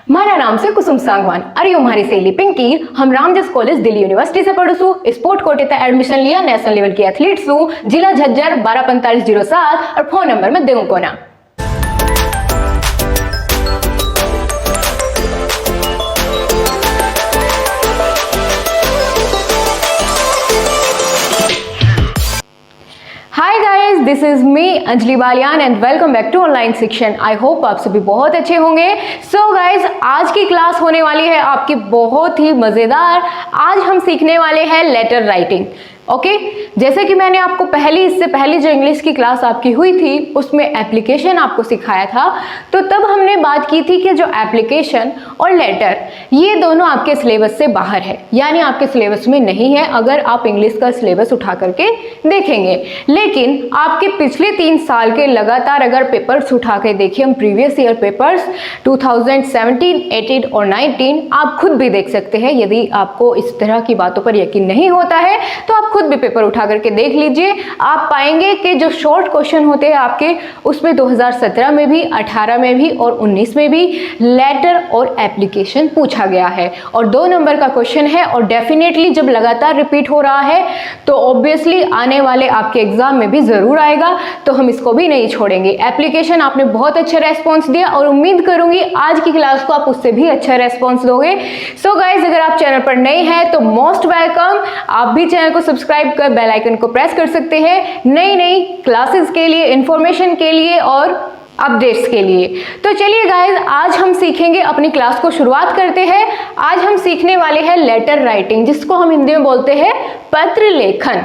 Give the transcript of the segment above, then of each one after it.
મારા નામ છે કુસુમ सांगवान और ये हमारी सहेली पिंकी। हम रामजस कॉलेज दिल्ली यूनिवर्सिटी से पढ़ू छू। स्पोर्ट कोटे तक एडमिशन लिया, नेशनल लेवल की एथलीट छू। जिला झज्जर 124507 और फोन नंबर में देऊँ कोना। Hi guys, this is me Anjali Baliyan and welcome back to online section. I hope आप सभी बहुत अच्छे होंगे। सो गाइस, आज की क्लास होने वाली है आपकी बहुत ही मज़ेदार। आज हम सीखने वाले हैं लेटर राइटिंग। ओके, जैसे कि मैंने आपको इससे पहले जो इंग्लिश की क्लास आपकी हुई थी उसमें एप्लीकेशन आपको सिखाया था, तो तब हमने बात की थी कि जो एप्लीकेशन और लेटर ये दोनों आपके सिलेबस से बाहर है, यानी आपके सिलेबस में नहीं है अगर आप इंग्लिश का सिलेबस उठा करके देखेंगे। लेकिन आपके पिछले 3 साल के लगातार अगर पेपर्स उठा के देखिए, हम प्रीवियस ईयर पेपर्स 2017, 18 और 19 आप खुद भी देख सकते हैं। यदि आपको इस तरह की बातों पर यकीन नहीं होता है तो आप खुद भी पेपर उठा करके देख लीजिए। आप पाएंगे कि जो शॉर्ट क्वेश्चन होते हैं आपके, उसमें 2017 में भी, 18 में भी और 19 में भी लेटर और एप्लीकेशन पूछा गया है और 2 नंबर का क्वेश्चन है। और डेफिनेटली जब लगातार रिपीट हो रहा है तो ऑब्वियसली आने वाले आपके एग्जाम में भी जरूर आएगा, तो हम इसको भी नहीं छोड़ेंगे। एप्लीकेशन आपने बहुत अच्छा रेस्पॉन्स दिया और उम्मीद करूंगी आज की क्लास को आप उससे भी अच्छा रेस्पॉन्स दोगे। सो गाइज, अगर आप चैनल पर नए हैं तो मोस्ट वेलकम। आप भी चैनल को सब्सक्राइब कर बेल आइकन को प्रेस कर सकते हैं नई नई क्लासेस के लिए, इंफॉर्मेशन के लिए और अपडेट्स के लिए। तो चलिए गाइज, आज हम सीखेंगे, अपनी क्लास को शुरुआत करते हैं। आज हम सीखने वाले हैं लेटर राइटिंग, जिसको हम हिंदी में बोलते हैं पत्र लेखन।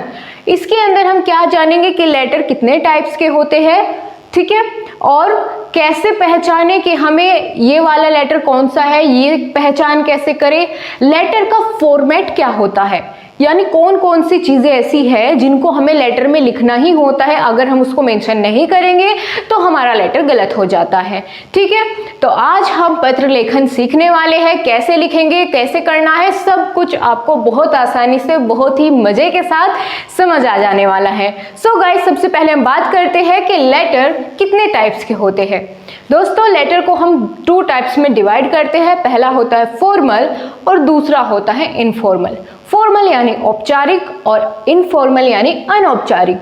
इसके अंदर हम क्या जानेंगे कि लेटर कितने टाइप्स के होते हैं, ठीक है, और कैसे पहचाने कि हमें ये वाला लेटर कौन सा है, ये पहचान कैसे करें। लेटर का फॉर्मेट क्या होता है, यानी कौन कौन सी चीज़ें ऐसी हैं जिनको हमें लेटर में लिखना ही होता है, अगर हम उसको मेंशन नहीं करेंगे तो हमारा लेटर गलत हो जाता है। ठीक है, तो आज हम पत्र लेखन सीखने वाले हैं। कैसे लिखेंगे, कैसे करना है, सब कुछ आपको बहुत आसानी से, बहुत ही मज़े के साथ समझ आ जाने वाला है। सो गाइस, सबसे पहले हम बात करते हैं कि लेटर कितने टाइप्स के होते हैं। दोस्तों, लेटर को हम 2 टाइप्स में डिवाइड करते हैं। पहला होता है फॉर्मल और दूसरा होता है इनफॉर्मल। फॉर्मल यानी औपचारिक और इनफॉर्मल यानी अनौपचारिक।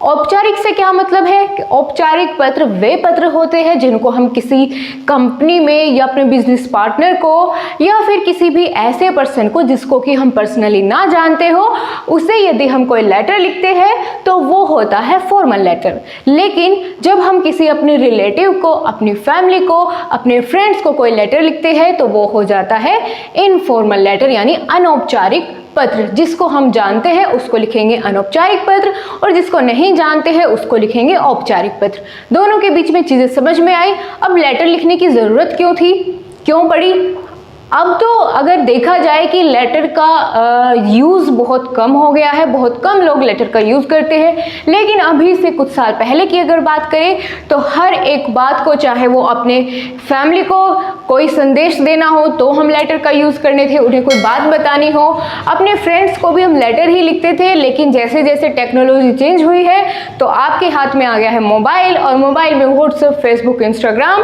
औपचारिक से क्या मतलब है कि औपचारिक पत्र वे पत्र होते हैं जिनको हम किसी कंपनी में या अपने बिजनेस पार्टनर को या फिर किसी भी ऐसे पर्सन को जिसको कि हम पर्सनली ना जानते हो, उसे यदि हम कोई लेटर लिखते हैं तो वो होता है फॉर्मल लेटर। लेकिन जब हम किसी अपने रिलेटिव को, अपनी फैमिली को, अपने फ्रेंड्स को कोई लेटर लिखते हैं तो वो हो जाता है इनफॉर्मल लेटर यानी अनौपचारिक पत्र। जिसको हम जानते हैं उसको लिखेंगे अनौपचारिक पत्र और जिसको नहीं जानते हैं उसको लिखेंगे औपचारिक पत्र। दोनों के बीच में चीज़ें समझ में आई। अब लेटर लिखने की ज़रूरत क्यों थी, क्यों पड़ी? अब तो अगर देखा जाए कि लेटर का यूज़ बहुत कम हो गया है, बहुत कम लोग लेटर का यूज़ करते हैं। लेकिन अभी से कुछ साल पहले की अगर बात करें तो हर एक बात को, चाहे वो अपने फैमिली को कोई संदेश देना हो तो हम लेटर का यूज़ करने थे, उन्हें कोई बात बतानी हो, अपने फ्रेंड्स को भी हम लेटर ही लिखते थे। लेकिन जैसे जैसे टेक्नोलॉजी चेंज हुई है तो आपके हाथ में आ गया है मोबाइल, और मोबाइल में व्हाट्सएप, फेसबुक, इंस्टाग्राम,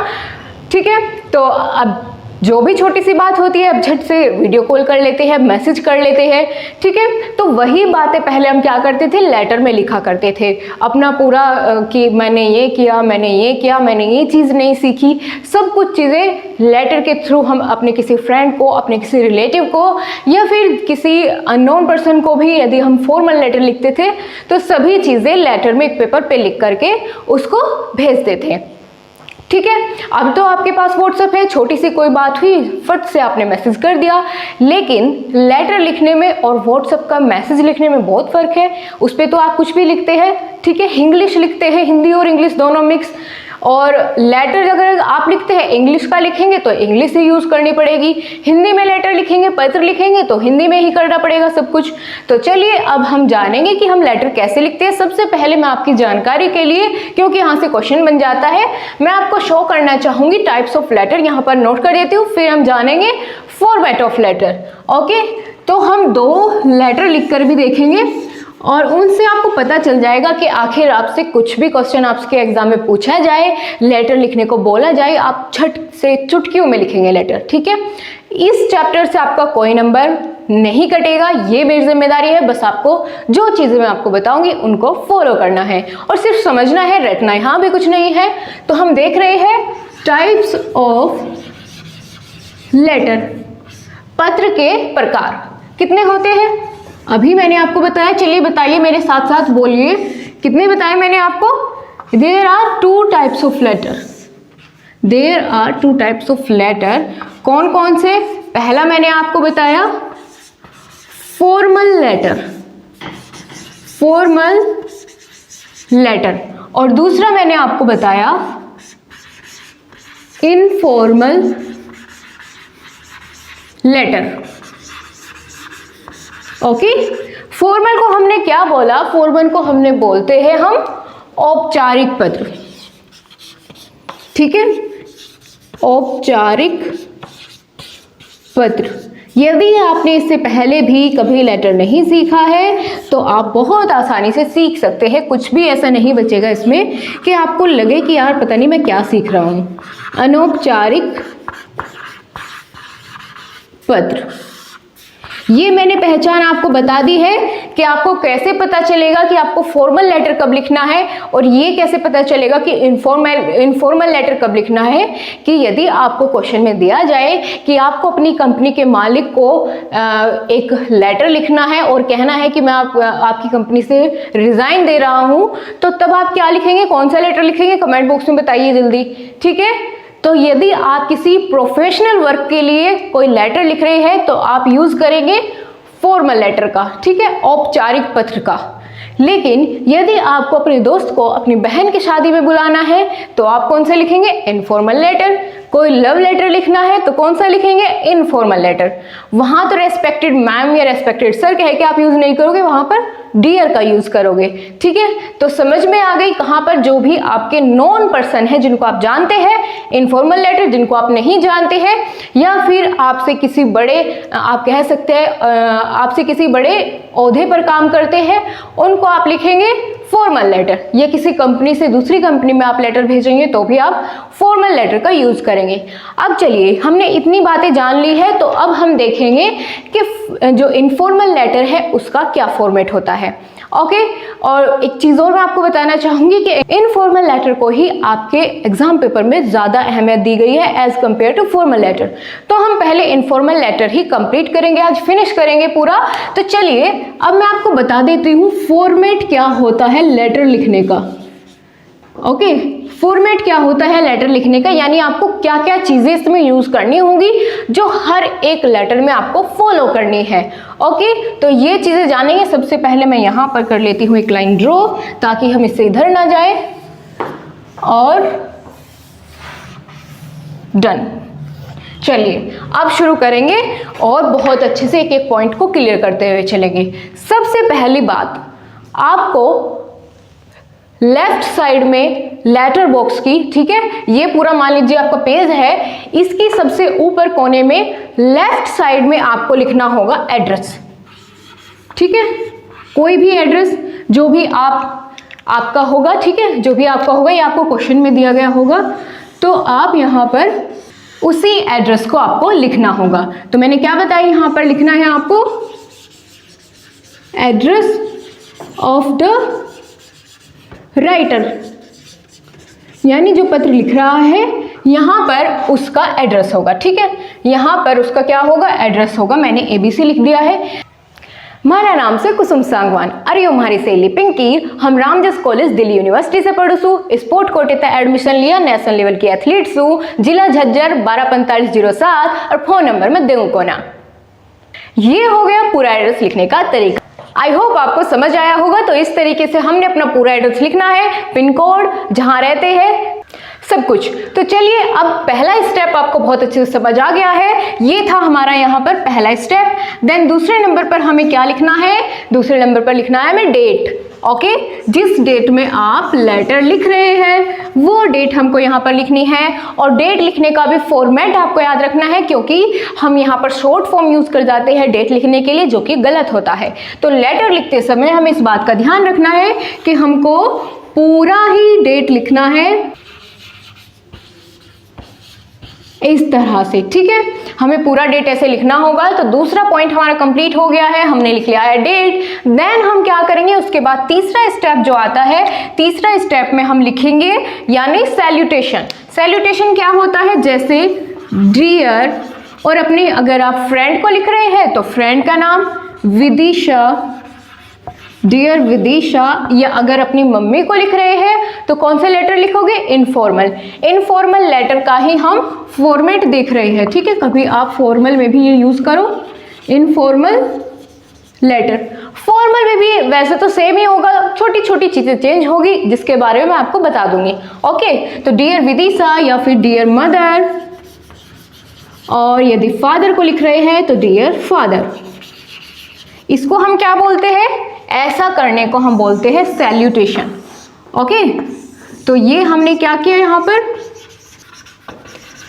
ठीक है। तो अब जो भी छोटी सी बात होती है अब झट से वीडियो कॉल कर लेते हैं, मैसेज कर लेते हैं, ठीक है। तो वही बातें पहले हम क्या करते थे, लेटर में लिखा करते थे अपना पूरा कि मैंने ये किया, मैंने ये किया, मैंने ये चीज़ नहीं सीखी। सब कुछ चीज़ें लेटर के थ्रू हम अपने किसी फ्रेंड को, अपने किसी रिलेटिव को या फिर किसी अननोन पर्सन को भी यदि हम फॉर्मल लेटर लिखते थे तो सभी चीज़ें लेटर में एक पेपर पे लिख करके उसको भेजते थे, ठीक है। अब तो आपके पास व्हाट्सएप है, छोटी सी कोई बात हुई फट से आपने मैसेज कर दिया। लेकिन लेटर लिखने में और व्हाट्सएप का मैसेज लिखने में बहुत फ़र्क है। उस पर तो आप कुछ भी लिखते हैं, ठीक है, इंग्लिश लिखते हैं, हिंदी और इंग्लिश दोनों मिक्स। और लेटर अगर आप लिखते हैं इंग्लिश का लिखेंगे तो इंग्लिश ही यूज़ करनी पड़ेगी, हिंदी में लेटर लिखेंगे, पत्र लिखेंगे तो हिंदी में ही करना पड़ेगा सब कुछ। तो चलिए अब हम जानेंगे कि हम लेटर कैसे लिखते हैं। सबसे पहले मैं आपकी जानकारी के लिए, क्योंकि यहाँ से क्वेश्चन बन जाता है, मैं आपको शो करना चाहूँगी टाइप्स ऑफ लेटर। यहाँ पर नोट कर देती हूँ, फिर हम जानेंगे फॉर्मेट ऑफ लेटर। ओके, तो हम 2 लेटर लिख कर भी देखेंगे और उनसे आपको पता चल जाएगा कि आखिर आपसे कुछ भी क्वेश्चन आपके एग्जाम में पूछा जाए, लेटर लिखने को बोला जाए, आप झट से चुटकियों में लिखेंगे लेटर, ठीक है। इस चैप्टर से आपका कोई नंबर नहीं कटेगा, ये मेरी जिम्मेदारी है। बस आपको जो चीज़ें मैं आपको बताऊंगी उनको फॉलो करना है और सिर्फ समझना है, रटना यहाँ भी कुछ नहीं है। तो हम देख रहे हैं टाइप्स ऑफ लेटर, पत्र के प्रकार कितने होते हैं अभी मैंने आपको बताया। चलिए बताइए मेरे साथ साथ बोलिए, कितने बताए मैंने आपको? There are two types of letter, there are two types of letter. कौन कौन से? पहला मैंने आपको बताया फॉर्मल लेटर, फॉर्मल लेटर, और दूसरा मैंने आपको बताया इनफॉर्मल लेटर। ओके, फॉर्मल को हमने क्या बोला? फॉर्मल को हमने बोलते हैं हम औपचारिक पत्र, ठीक है, औपचारिक पत्र। यदि आपने इससे पहले भी कभी लेटर नहीं सीखा है तो आप बहुत आसानी से सीख सकते हैं। कुछ भी ऐसा नहीं बचेगा इसमें कि आपको लगे कि यार पता नहीं मैं क्या सीख रहा हूं। अनौपचारिक पत्र, ये मैंने पहचान आपको बता दी है कि आपको कैसे पता चलेगा कि आपको फॉर्मल लेटर कब लिखना है, और ये कैसे पता चलेगा कि इनफॉर्मल लेटर कब लिखना है। कि यदि आपको क्वेश्चन में दिया जाए कि आपको अपनी कंपनी के मालिक को एक लेटर लिखना है और कहना है कि मैं आपकी कंपनी से रिजाइन दे रहा हूं, तो तब आप क्या लिखेंगे? कौन सा लेटर लिखेंगे? कमेंट बॉक्स में बताइए जल्दी, ठीक है। तो यदि आप किसी प्रोफेशनल वर्क के लिए कोई लेटर लिख रहे हैं तो आप यूज करेंगे फॉर्मल लेटर का, ठीक है, औपचारिक पत्र का। लेकिन यदि आपको अपने दोस्त को अपनी बहन की शादी में बुलाना है तो आप कौन सा लिखेंगे? Informal letter. कोई लव लेटर लिखना है तो कौन सा लिखेंगे? Informal letter. वहां तो रेस्पेक्टेड मैम या रेस्पेक्टेड सर कह के आप यूज नहीं करोगे, वहां पर डियर का यूज करोगे, ठीक है। तो समझ में आ गई कहां पर जो भी आपके नॉन पर्सन है जिनको आप जानते हैं इनफॉर्मल लेटर, जिनको आप नहीं जानते हैं या फिर आपसे किसी बड़े, आप कह सकते हैं आपसे किसी बड़े ओहदे पर काम करते हैं, उनको आप लिखेंगे फॉर्मल लेटर। या किसी कंपनी से दूसरी कंपनी में आप लेटर भेजेंगे तो भी आप फॉर्मल लेटर का यूज करेंगे। अब चलिए, हमने इतनी बातें जान ली है तो अब हम देखेंगे कि जो इनफॉर्मल लेटर है उसका क्या फॉर्मेट होता है। ओके, और एक चीज और मैं आपको बताना चाहूंगी कि इनफॉर्मल लेटर को ही आपके एग्जाम पेपर में ज्यादा अहमियत दी गई है as compare to formal letter. तो हम पहले इनफॉर्मल लेटर ही कंप्लीट करेंगे, आज फिनिश करेंगे पूरा। तो चलिए अब मैं आपको बता देती हूँ फॉर्मेट क्या होता है लेटर लिखने का। ओके, फॉर्मेट क्या होता है लेटर लिखने का, यानी आपको क्या क्या चीजें इसमें यूज करनी होंगी जो हर एक लेटर में आपको फॉलो करनी है। ओके, तो ये चीजें जानेंगे। सबसे पहले मैं यहां पर कर लेती हूं एक लाइन ड्रॉ ताकि हम इससे इधर ना जाए, और डन। चलिए अब शुरू करेंगे और बहुत अच्छे से एक एक पॉइंट को क्लियर करते हुए चलेंगे। सबसे पहली बात, आपको लेफ्ट साइड में लेटर बॉक्स की, ठीक है, ये पूरा मान लीजिए आपका पेज है, इसकी सबसे ऊपर कोने में लेफ्ट साइड में आपको लिखना होगा एड्रेस, ठीक है। कोई भी एड्रेस जो भी आपका होगा, ठीक है, जो भी आपका होगा, ये आपको क्वेश्चन में दिया गया होगा, तो आप यहां पर उसी एड्रेस को आपको लिखना होगा। तो मैंने क्या बताया, यहां पर लिखना है आपको एड्रेस ऑफ द राइटर, यानी जो पत्र लिख रहा है यहां पर उसका एड्रेस होगा, ठीक है। यहां पर उसका क्या होगा? एड्रेस होगा। मैंने ABC लिख दिया है। मारा नाम से कुसुम सांगवान, अरे हमारी सहेली पिंकी, हम रामजस कॉलेज दिल्ली यूनिवर्सिटी से पढ़ू छू, स्पोर्ट कोटे तक एडमिशन लिया, नेशनल लेवल की एथलीट छू, जिला झज्जर 124507 और फोन नंबर में देऊं को ना। ये हो गया पूरा एड्रेस लिखने का तरीका। आई होप आपको समझ आया होगा। तो इस तरीके से हमने अपना पूरा एड्रेस लिखना है, पिन कोड, जहां रहते हैं, सब कुछ। तो चलिए अब पहला स्टेप आपको बहुत अच्छे से समझ आ गया है, ये था हमारा यहाँ पर पहला स्टेप। देन दूसरे नंबर पर हमें क्या लिखना है? दूसरे नंबर पर लिखना है हमें डेट। ओके, जिस डेट में आप लेटर लिख रहे हैं वो डेट हमको यहाँ पर लिखनी है। और डेट लिखने का भी फॉर्मेट आपको याद रखना है, क्योंकि हम यहाँ पर शॉर्ट फॉर्म यूज कर जाते हैं डेट लिखने के लिए, जो कि गलत होता है। तो लेटर लिखते समय हमें इस बात का ध्यान रखना है कि हमको पूरा ही डेट लिखना है इस तरह से, ठीक है। हमें पूरा डेट ऐसे लिखना होगा। तो दूसरा पॉइंट हमारा कंप्लीट हो गया है, हमने लिख लिया है डेट। देन हम क्या करेंगे, उसके बाद तीसरा स्टेप जो आता है, तीसरा स्टेप में हम लिखेंगे यानी सैल्यूटेशन। सैल्यूटेशन क्या होता है, जैसे डियर, और अपनी अगर आप फ्रेंड को लिख रहे हैं तो फ्रेंड का नाम विदिशा, डियर विदिशा। या अगर अपनी मम्मी को लिख रहे हैं तो कौन सा लेटर लिखोगे, इनफॉर्मल। इनफॉर्मल लेटर का ही हम फॉर्मेट देख रहे हैं, ठीक है। कभी आप फॉर्मल में भी ये यूज करो, इनफॉर्मल लेटर। फॉर्मल में भी वैसे तो सेम ही होगा, छोटी छोटी चीजें चेंज होगी, जिसके बारे में मैं आपको बता दूंगी। ओके, तो डियर विदिशा या फिर डियर मदर, और यदि फादर को लिख रहे हैं तो डियर फादर। इसको हम क्या बोलते हैं, ऐसा करने को हम बोलते हैं सैल्यूटेशन। ओके, तो ये हमने क्या किया यहाँ पर,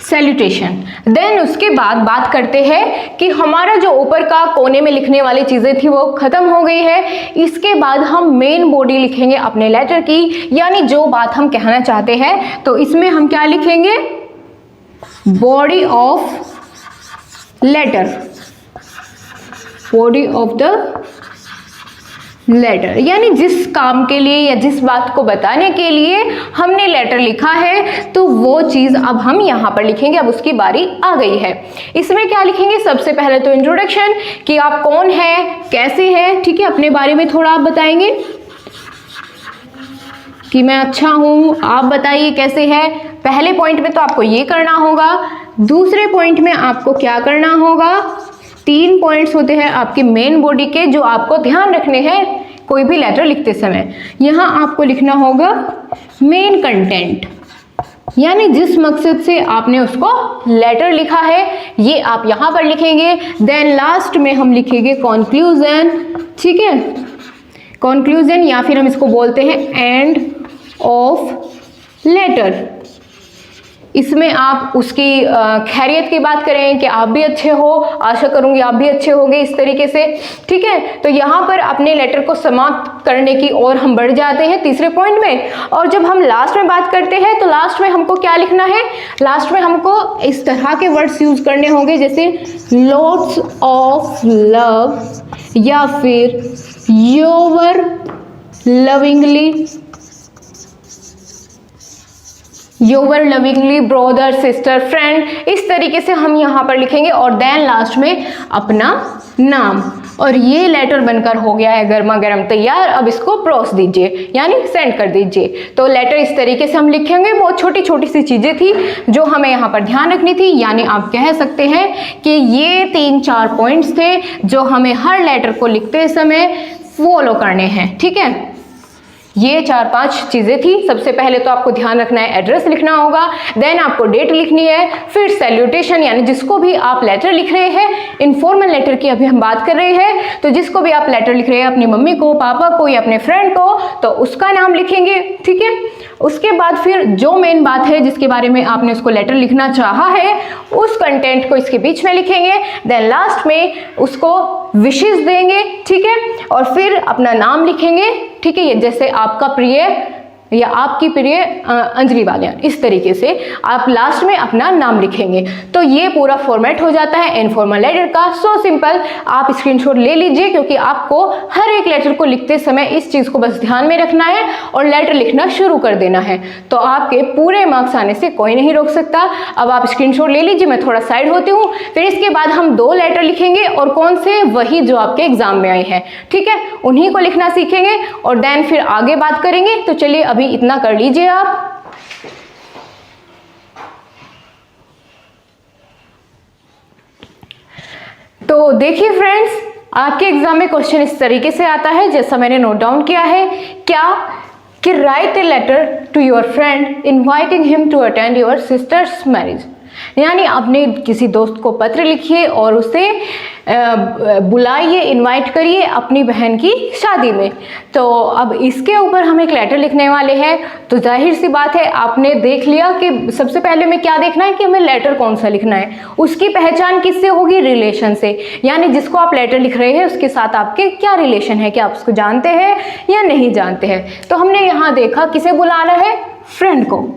सैल्यूटेशन। देन उसके बाद बात करते हैं कि हमारा जो ऊपर का कोने में लिखने वाली चीजें थी वो खत्म हो गई है। इसके बाद हम मेन बॉडी लिखेंगे अपने लेटर की, यानी जो बात हम कहना चाहते हैं। तो इसमें हम क्या लिखेंगे, body of letter, body of the letter, यानी जिस काम के लिए या जिस बात को बताने के लिए हमने लेटर लिखा है, तो वो चीज अब हम यहाँ पर लिखेंगे। अब उसकी बारी आ गई है। इसमें क्या लिखेंगे, सबसे पहले तो इंट्रोडक्शन, कि आप कौन हैं, कैसे हैं, ठीक है। अपने बारे में थोड़ा आप बताएंगे कि मैं अच्छा हूँ, आप बताइए कैसे है। पहले पॉइंट में तो आपको ये करना होगा। दूसरे पॉइंट में आपको क्या करना होगा, 3 पॉइंट्स होते हैं आपके मेन बॉडी के, जो आपको ध्यान रखने हैं कोई भी लेटर लिखते समय। यहाँ आपको लिखना होगा मेन कंटेंट, यानी जिस मकसद से आपने उसको लेटर लिखा है, ये आप यहाँ पर लिखेंगे। देन लास्ट में हम लिखेंगे कंक्लूजन, ठीक है। कंक्लूजन या फिर हम इसको बोलते हैं एंड ऑफ लेटर। इसमें आप उसकी खैरियत की बात करें कि आप भी अच्छे हो, आशा करूंगी आप भी अच्छे होंगे, इस तरीके से, ठीक है। तो यहाँ पर अपने लेटर को समाप्त करने की ओर हम बढ़ जाते हैं तीसरे पॉइंट में। और जब हम लास्ट में बात करते हैं तो लास्ट में हमको क्या लिखना है, लास्ट में हमको इस तरह के वर्ड्स यूज करने होंगे, जैसे लॉट्स ऑफ लव, या फिर your lovingly, your lovingly brother, sister, friend, इस तरीके से हम यहाँ पर लिखेंगे। और देन लास्ट में अपना नाम। और ये लेटर बनकर हो गया है गर्मा गर्म तैयार। अब इसको परोस दीजिए, यानी सेंड कर दीजिए। तो लेटर इस तरीके से हम लिखेंगे। बहुत छोटी छोटी सी चीजें थी जो हमें यहाँ पर ध्यान रखनी थी, यानी आप कह सकते हैं कि ये 3-4 पॉइंट्स थे जो हमें हर लेटर को लिखते समय फॉलो करने हैं, ठीक है। ये 4-5 चीजें थी। सबसे पहले तो आपको ध्यान रखना है, एड्रेस लिखना होगा, देन आपको डेट लिखनी है, फिर सैल्यूटेशन, यानी जिसको भी आप लेटर लिख रहे हैं, इनफॉर्मल लेटर की अभी हम बात कर रहे हैं, तो जिसको भी आप लेटर लिख रहे हैं, अपनी मम्मी को, पापा को या अपने फ्रेंड को, तो उसका नाम लिखेंगे, ठीक है। उसके बाद फिर जो मेन बात है जिसके बारे में आपने उसको लेटर लिखना चाहा है, उस कंटेंट को इसके बीच में लिखेंगे। देन लास्ट में उसको विशेस देंगे, ठीक है। और फिर अपना नाम लिखेंगे, ठीक है। ये जैसे आपका प्रिय या आपकी प्रिय अंजलि बालियान, इस तरीके से आप लास्ट में अपना नाम लिखेंगे। तो ये पूरा फॉर्मेट हो जाता है इनफॉर्मल लेटर का। सो सिंपल, आप स्क्रीनशॉट ले लीजिए, क्योंकि आपको हर एक लेटर को लिखते समय इस चीज को बस ध्यान में रखना है और लेटर लिखना शुरू कर देना है। तो आपके पूरे मार्क्स आने से कोई नहीं रोक सकता। अब आप स्क्रीनशॉट ले लीजिए, मैं थोड़ा साइड होती हूँ। फिर इसके बाद हम 2 लेटर लिखेंगे, और कौन से, वही जो आपके एग्जाम में आए हैं, ठीक है, उन्हीं को लिखना सीखेंगे। और देन फिर आगे बात करेंगे। तो चलिए अभी इतना कर लीजिए आप। तो देखिए फ्रेंड्स, आपके एग्जाम में क्वेश्चन इस तरीके से आता है जैसा मैंने नोट डाउन किया है। क्या कि write a letter to your friend inviting him to attend your sister's marriage. यानी अपने किसी दोस्त को पत्र लिखिए और उसे बुलाइए, इनवाइट करिए अपनी बहन की शादी में। तो अब इसके ऊपर हम एक लेटर लिखने वाले हैं। तो जाहिर सी बात है, आपने देख लिया कि सबसे पहले हमें क्या देखना है कि हमें लेटर कौन सा लिखना है। उसकी पहचान किससे होगी? रिलेशन से, यानी जिसको आप लेटर लिख रहे हैं उसके साथ आपके क्या रिलेशन है, क्या आप उसको जानते हैं या नहीं जानते हैं। तो हमने यहाँ देखा किसे बुलाना है? फ्रेंड को।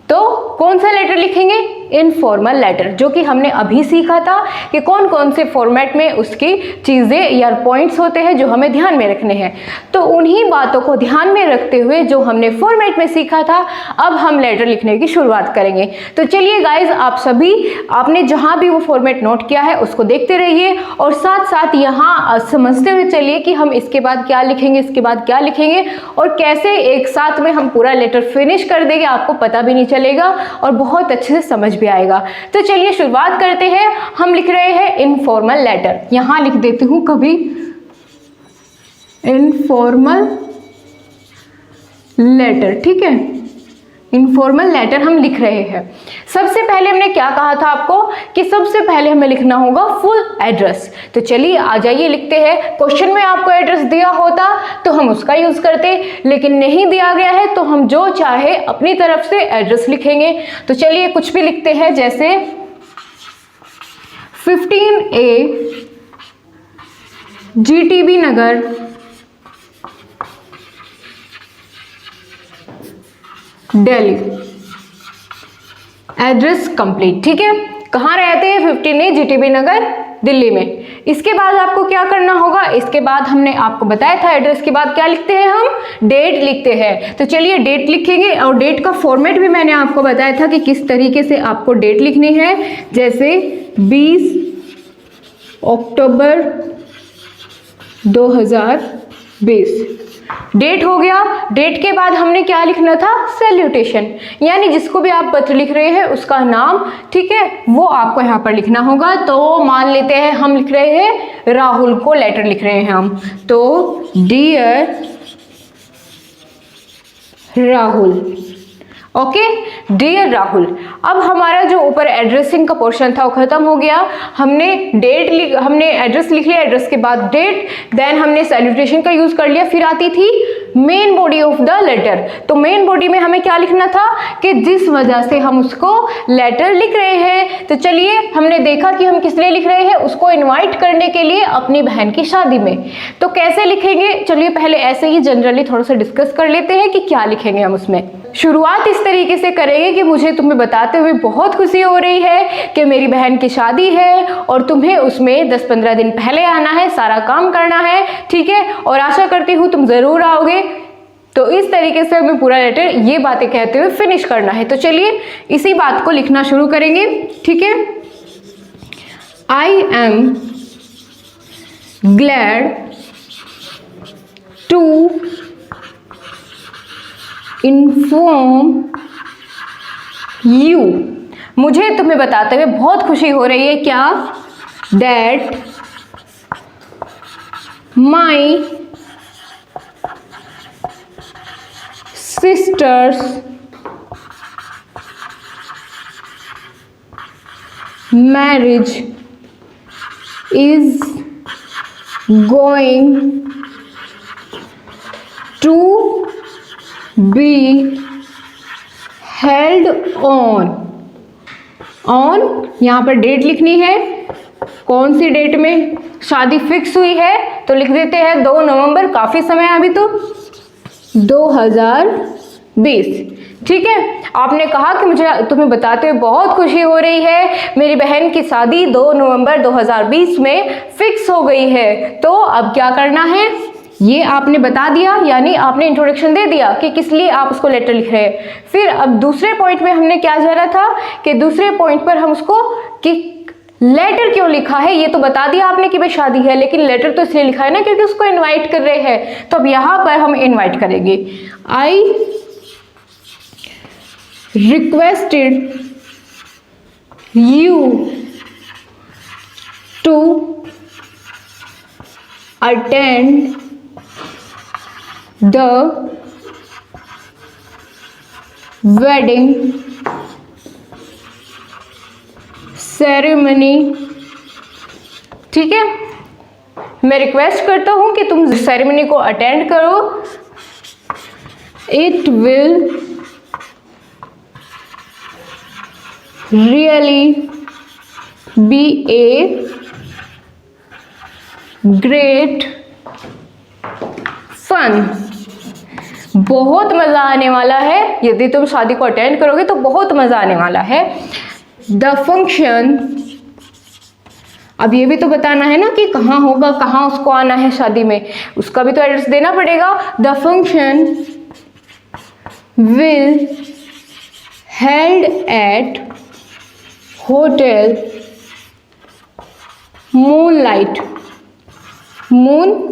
तो कौन सा लेटर लिखेंगे? इनफॉर्मल लेटर, जो कि हमने अभी सीखा था कि कौन कौन से फॉर्मेट में उसकी चीज़ें या पॉइंट्स होते हैं जो हमें ध्यान में रखने हैं। तो उन्हीं बातों को ध्यान में रखते हुए जो हमने फॉर्मेट में सीखा था, अब हम लेटर लिखने की शुरुआत करेंगे। तो चलिए गाइज, आप सभी आपने जहाँ भी वो फॉर्मेट नोट किया है उसको देखते रहिए और साथ साथ यहाँ समझते हुए चलिए कि हम इसके बाद क्या लिखेंगे, इसके बाद क्या लिखेंगे और कैसे एक साथ में हम पूरा लेटर फिनिश कर देंगे, आपको पता भी नहीं चलेगा और बहुत अच्छे से समझ भी आएगा। तो चलिए शुरुआत करते हैं। हम लिख रहे हैं इनफॉर्मल लेटर। यहां लिख देती हूं कभी इनफॉर्मल लेटर, ठीक है। इनफॉर्मल लेटर हम लिख रहे हैं। सबसे पहले हमने क्या कहा था आपको कि सबसे पहले हमें लिखना होगा फुल एड्रेस। तो चलिए आ जाइए लिखते हैं। क्वेश्चन में आपको एड्रेस दिया होता तो हम उसका यूज करते, लेकिन नहीं दिया गया है तो हम जो चाहे अपनी तरफ से एड्रेस लिखेंगे। तो चलिए कुछ भी लिखते हैं, जैसे 15A GTB नगर, दिल्ली। एड्रेस कंप्लीट, ठीक है। कहाँ रहते हैं? 15A GTB नगर, दिल्ली में। इसके बाद आपको क्या करना होगा? इसके बाद हमने आपको बताया था एड्रेस के बाद क्या लिखते हैं हम? डेट लिखते हैं। तो चलिए डेट लिखेंगे और डेट का फॉर्मेट भी मैंने आपको बताया था कि किस तरीके से आपको डेट लिखनी है। जैसे 20 अक्टूबर 2020 डेट हो गया। डेट के बाद हमने क्या लिखना था? सैल्यूटेशन, यानी जिसको भी आप पत्र लिख रहे हैं उसका नाम, ठीक है, वो आपको यहाँ पर लिखना होगा। तो मान लेते हैं हम लिख रहे हैं राहुल को लेटर लिख रहे हैं हम, तो dear Rahul, okay, dear Rahul. अब हमारा जो ऊपर एड्रेसिंग का पोर्शन था वो खत्म हो गया। हमने एड्रेस लिख लिया, एड्रेस के बाद डेट, देन हमने सैल्यूटेशन का यूज कर लिया। फिर आती थी main body of the letter. तो मेन बॉडी में हमें क्या लिखना था कि जिस वजह से हम उसको लेटर लिख रहे हैं। तो चलिए हमने देखा कि हम किस लिए लिख रहे हैं, उसको इनवाइट करने के लिए अपनी बहन की शादी में। तो कैसे लिखेंगे? चलिए पहले ऐसे ही जनरली थोड़ा सा डिस्कस कर लेते हैं कि क्या लिखेंगे हम उसमें। शुरुआत इस तरीके से करेंगे कि मुझे तुम्हें बताते हुए बहुत खुशी हो रही है कि मेरी बहन की शादी है और तुम्हें उसमें 10-15 दिन पहले आना है, सारा काम करना है, ठीक है, और आशा करती हूँ तुम जरूर आओगे। तो इस तरीके से हमें पूरा लेटर ये बातें कहते हुए फिनिश करना है। तो चलिए इसी बात को लिखना शुरू करेंगे, ठीक है। I am glad to inform you, मुझे तुम्हें बताते हुए बहुत खुशी हो रही है, क्या? That my sister's marriage is going to be held on यहाँ पर डेट लिखनी है। कौन सी डेट में शादी फिक्स हुई है? तो लिख देते हैं 2 नवंबर, काफी समय है अभी तो, 2020, ठीक है। आपने कहा कि मुझे तुम्हें बताते हुए बहुत खुशी हो रही है, मेरी बहन की शादी 2 नवंबर 2020 में फिक्स हो गई है। तो अब क्या करना है? ये आपने बता दिया, यानी आपने इंट्रोडक्शन दे दिया कि किस लिए आप उसको लेटर लिख रहे हैं। फिर अब दूसरे पॉइंट में हमने क्या जाना था कि दूसरे पॉइंट पर हम उसको कि लेटर क्यों लिखा है ये तो बता दिया आपने कि भाई शादी है, लेकिन लेटर तो इसलिए लिखा है ना क्योंकि उसको इनवाइट कर रहे हैं। तो अब यहां पर हम इनवाइट करेंगे, I requested you to attend the wedding ceremony, ठीक है। मैं रिक्वेस्ट करता हूं कि तुम सेरेमनी को अटेंड करो। It will really be a great fun. बहुत मज़ा आने वाला है, यदि तुम शादी को अटेंड करोगे तो बहुत मज़ा आने वाला है। द फंक्शन, अब ये भी तो बताना है ना कि कहाँ होगा, कहाँ उसको आना है शादी में, उसका भी तो एड्रेस देना पड़ेगा। The function will held at hotel moonlight, moon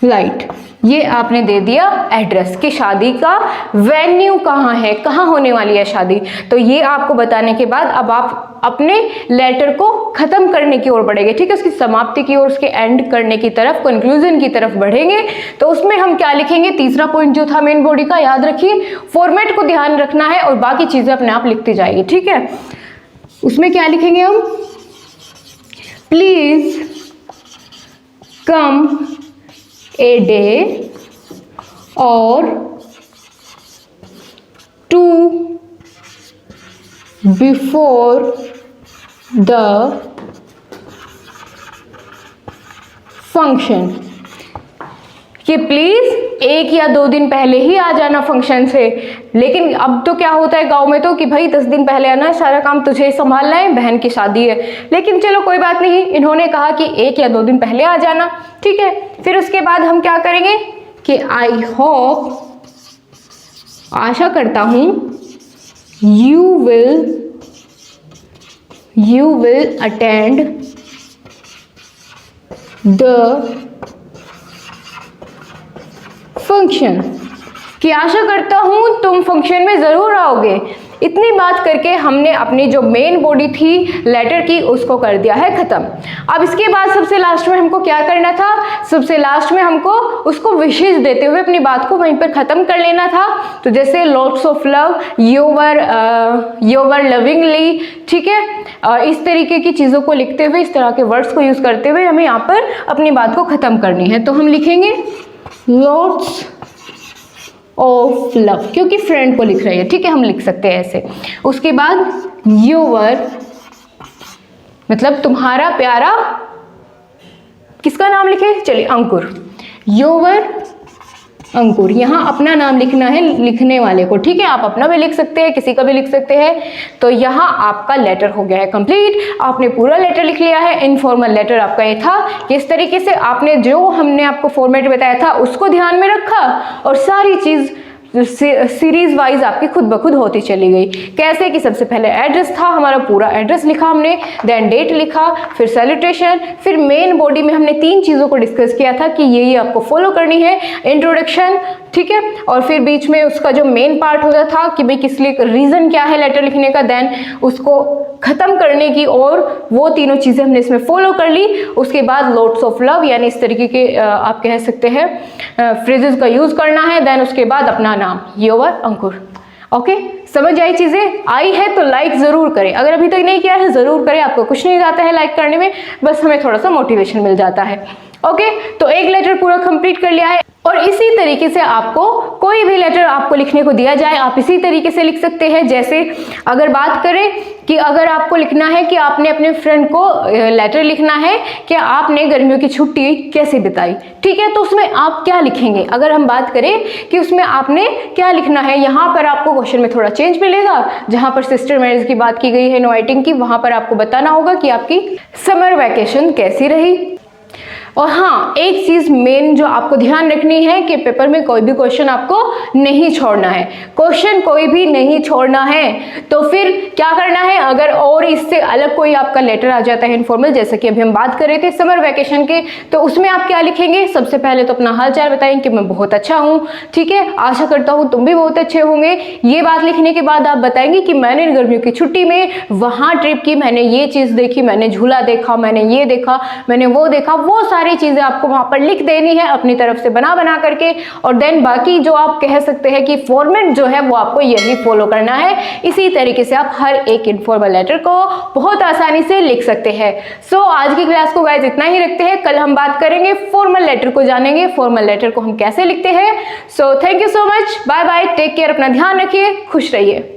light, ये आपने दे दिया एड्रेस कि शादी का वेन्यू कहाँ है, कहाँ होने वाली है शादी। तो ये आपको बताने के बाद अब आप अपने लेटर को खत्म करने की ओर बढ़ेंगे, ठीक है, उसकी समाप्ति की ओर, उसके एंड करने की तरफ, कंक्लूजन की तरफ बढ़ेंगे। तो उसमें हम क्या लिखेंगे, तीसरा पॉइंट जो था मेन बॉडी का, याद रखिए फॉर्मेट को ध्यान रखना है और बाकी चीजें अपने आप लिखती जाएगी, ठीक है। उसमें क्या लिखेंगे हम, please come a day or two before the function, कि प्लीज 1 या 2 दिन पहले ही आ जाना फंक्शन से। लेकिन अब तो क्या होता है गांव में तो कि भाई 10 दिन पहले आना, सारा काम तुझे संभालना है, बहन की शादी है। लेकिन चलो कोई बात नहीं, इन्होंने कहा कि 1 या 2 दिन पहले आ जाना, ठीक है। फिर उसके बाद हम क्या करेंगे कि आई होप, आशा करता हूं, you will attend the function, कि आशा करता हूं तुम फंक्शन में जरूर आओगे। इतनी बात करके हमने अपनी जो मेन बॉडी थी लेटर की उसको कर दिया है खत्म। अब इसके बाद सबसे लास्ट में हमको क्या करना था, सबसे लास्ट में हमको उसको विशेष देते हुए अपनी बात को वहीं पर खत्म कर लेना था। तो जैसे लॉट्स ऑफ लव, योवर लविंगली, ठीक है, इस तरीके की चीज़ों को लिखते हुए, इस तरह के वर्ड्स को यूज करते हुए हमें यहाँ पर अपनी बात को खत्म करनी है। तो हम लिखेंगे लॉट्स ऑफ लव, क्योंकि फ्रेंड को लिख रही है, ठीक है, हम लिख सकते हैं ऐसे। उसके बाद योवर, मतलब तुम्हारा प्यारा, किसका नाम लिखे, चलिए अंकुर, योवर अंकुर, यहाँ अपना नाम लिखना है लिखने वाले को, ठीक है। आप अपना भी लिख सकते हैं, किसी का भी लिख सकते हैं। तो यहाँ आपका लेटर हो गया है कंप्लीट, आपने पूरा लेटर लिख लिया है। इनफॉर्मल लेटर आपका ये था कि इस तरीके से आपने जो हमने आपको फॉर्मेट बताया था उसको ध्यान में रखा और सारी चीज़ सीरीज वाइज आपकी खुद ब खुद होती चली गई। कैसे कि सबसे पहले एड्रेस था, हमारा पूरा एड्रेस लिखा हमने, देन डेट लिखा, फिर सैल्यूटेशन, फिर मेन बॉडी में हमने 3 चीज़ों को डिस्कस किया था कि ये आपको फॉलो करनी है, इंट्रोडक्शन, ठीक है, और फिर बीच में उसका जो मेन पार्ट होता था कि भाई किस लिए, रीज़न क्या है लेटर लिखने का, देन उसको ख़त्म करने की, और वो तीनों चीज़ें हमने इसमें फॉलो कर ली। उसके बाद लॉट्स ऑफ लव, यानी इस तरीके के आप कह सकते हैं फ्रेजेस का यूज़ करना है। देन उसके बाद अपना नाम, योवर अंकुर। ओके, समझ आई चीज़ें? आई है तो लाइक ज़रूर करें, अगर अभी तक नहीं किया है ज़रूर करें, आपको कुछ नहीं जाता है लाइक करने में, बस हमें थोड़ा सा मोटिवेशन मिल जाता है। ओके, तो एक लेटर पूरा कंप्लीट कर लिया है। और इसी तरीके से आपको कोई भी लेटर आपको लिखने को दिया जाए, आप इसी तरीके से लिख सकते हैं। जैसे अगर बात करें कि अगर आपको लिखना है कि आपने अपने फ्रेंड को लेटर लिखना है कि आपने गर्मियों की छुट्टी कैसे बिताई, ठीक है, तो उसमें आप क्या लिखेंगे। अगर हम बात करें कि उसमें आपने क्या लिखना है, यहाँ पर आपको क्वेश्चन में थोड़ा चेंज मिलेगा। जहाँ पर सिस्टर मैरिज की बात की गई है, इनवाइटिंग की, वहाँ पर आपको बताना होगा कि आपकी समर वैकेशन कैसी रही। और हाँ, एक चीज मेन जो आपको ध्यान रखनी है कि पेपर में कोई भी क्वेश्चन आपको नहीं छोड़ना है, क्वेश्चन कोई भी नहीं छोड़ना है। तो फिर क्या करना है, अगर और इससे अलग कोई आपका लेटर आ जाता है इनफॉर्मल, जैसे कि अभी हम बात कर रहे थे समर वैकेशन के, तो उसमें आप क्या लिखेंगे। सबसे पहले तो अपना हालचाल बताएं कि मैं बहुत अच्छा हूँ, ठीक है, आशा करता हूँ तुम भी बहुत अच्छे होंगे। ये बात लिखने के बाद आप बताएंगे कि मैंने गर्मियों की छुट्टी में वहाँ ट्रिप की, मैंने ये चीज़ देखी, मैंने झूला देखा, मैंने ये देखा, मैंने वो देखा, वो सारी चीज़ें आपको वहाँ पर लिख देनी है अपनी तरफ से बना करके, और देन बाकी जो आप कह सकते हैं कि फॉर्मेट जो है वो आपको यही फॉलो करना है। इसी तरीके से आप हर एक इनफॉर्मल लेटर को बहुत आसानी से लिख सकते हैं। सो आज की क्लास को गाइस इतना ही रखते हैं। कल हम बात करेंगे फॉर्मल लेटर को, जानेंगे फॉर्मल लेटर को हम कैसे लिखते हैं। So thank you so much, bye bye, take care, अपना ध्यान रखिए, खुश रहिए।